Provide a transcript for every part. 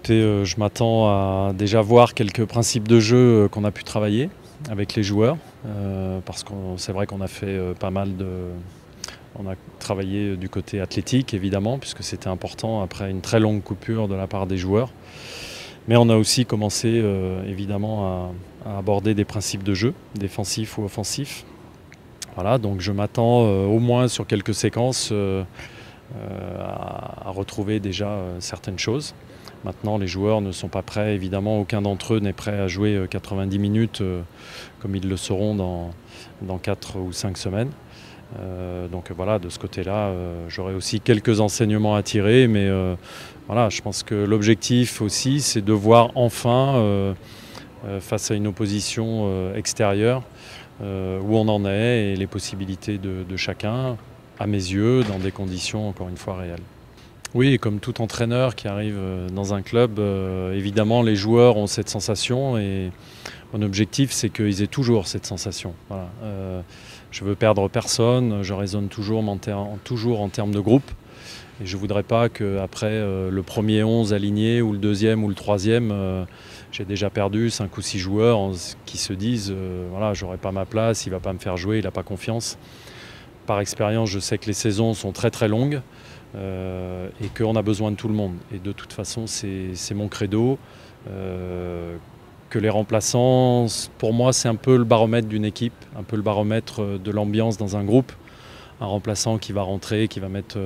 Écoutez, je m'attends à déjà voir quelques principes de jeu qu'on a pu travailler avec les joueurs, parce que c'est vrai qu'on a fait pas mal de... On a travaillé du côté athlétique évidemment, puisque c'était important après une très longue coupure de la part des joueurs. Mais on a aussi commencé évidemment à aborder des principes de jeu, défensifs ou offensifs. Voilà, donc je m'attends au moins sur quelques séquences à retrouver déjà certaines choses. Maintenant, les joueurs ne sont pas prêts, évidemment, aucun d'entre eux n'est prêt à jouer 90 minutes comme ils le seront dans 4 ou 5 semaines. Donc voilà, de ce côté-là, j'aurai aussi quelques enseignements à tirer, mais voilà, je pense que l'objectif aussi, c'est de voir enfin, face à une opposition extérieure, où on en est et les possibilités de chacun, à mes yeux, dans des conditions encore une fois réelles. Oui, comme tout entraîneur qui arrive dans un club, évidemment les joueurs ont cette sensation et mon objectif c'est qu'ils aient toujours cette sensation. Voilà. Je veux perdre personne, je raisonne toujours en termes de groupe et je ne voudrais pas qu'après le premier 11 aligné ou le deuxième ou le troisième, j'ai déjà perdu 5 ou 6 joueurs qui se disent voilà, j'aurai pas ma place, il ne va pas me faire jouer, il n'a pas confiance. Par expérience, je sais que les saisons sont très très longues. Et qu'on a besoin de tout le monde. Et de toute façon, c'est mon credo. Que les remplaçants, pour moi, c'est un peu le baromètre d'une équipe, un peu le baromètre de l'ambiance dans un groupe. Un remplaçant qui va rentrer, qui va mettre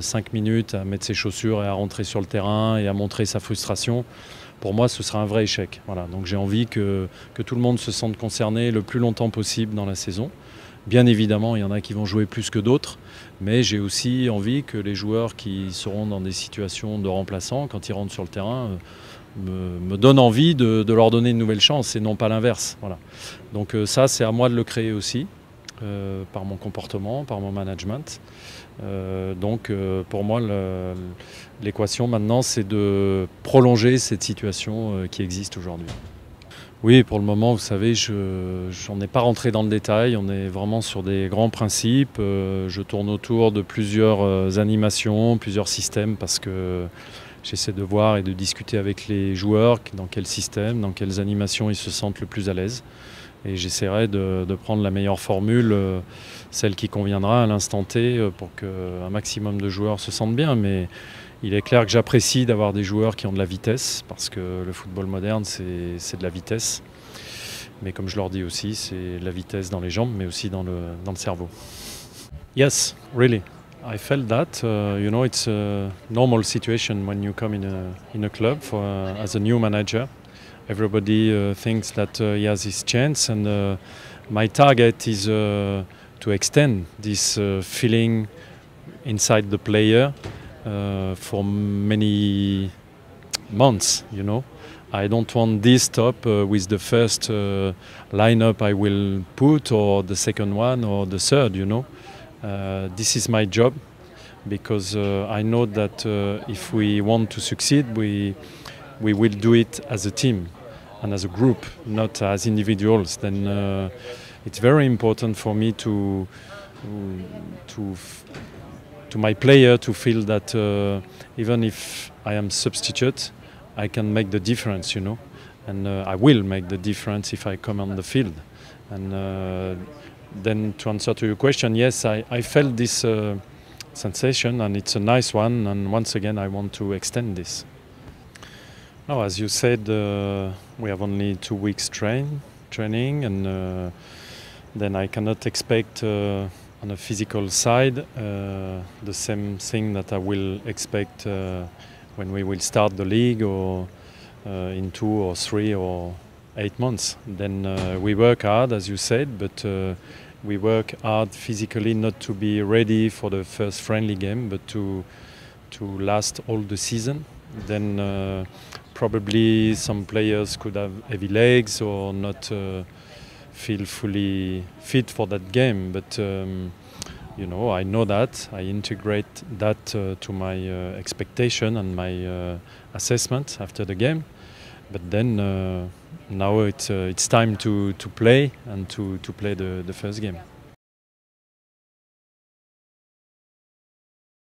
5 minutes à mettre ses chaussures et à rentrer sur le terrain et à montrer sa frustration. Pour moi, ce sera un vrai échec. Voilà. Donc j'ai envie que tout le monde se sente concerné le plus longtemps possible dans la saison. Bien évidemment, il y en a qui vont jouer plus que d'autres, mais j'ai aussi envie que les joueurs qui seront dans des situations de remplaçants, quand ils rentrent sur le terrain, me donnent envie de leur donner une nouvelle chance et non pas l'inverse. Voilà. Donc ça, c'est à moi de le créer aussi, par mon comportement, par mon management. Donc pour moi, l'équation maintenant, c'est de prolonger cette situation qui existe aujourd'hui. Oui, pour le moment, vous savez, je n'en ai pas rentré dans le détail. On est vraiment sur des grands principes. Je tourne autour de plusieurs animations, plusieurs systèmes, parce que j'essaie de voir et de discuter avec les joueurs dans quel système, dans quelles animations ils se sentent le plus à l'aise. Et j'essaierai de prendre la meilleure formule, celle qui conviendra à l'instant T, pour qu'un maximum de joueurs se sentent bien. Mais il est clair que j'apprécie d'avoir des joueurs qui ont de la vitesse, parce que le football moderne, c'est de la vitesse. Mais comme je leur dis aussi, c'est la vitesse dans les jambes, mais aussi dans le cerveau. Yes, really. I felt that. You know, it's a normal situation when you come in a club as a new manager. Everybody thinks that he has his chance, and my target is to extend this feeling inside the player. For many months, you know. I don't want this stop with the first lineup I will put, or the second one, or the third, you know. This is my job, because I know that if we want to succeed, we will do it as a team and as a group, not as individuals. Then it's very important for me to my player to feel that even if I am substitute, I can make the difference, you know, and I will make the difference if I come on the field. And then to answer to your question, yes, I felt this sensation, and it's a nice one, and once again I want to extend this. Now, as you said, we have only 2 weeks training, and then I cannot expect on a physical side, the same thing that I will expect when we will start the league, or in 2 or 3 or 8 months. Then we work hard, as you said, but we work hard physically, not to be ready for the first friendly game, but to last all the season. Then probably some players could have heavy legs or not feel fully fit for that game, but you know, I know that. I integrate that to my expectation and my assessment after the game. But then now it's time to play and to play the first game.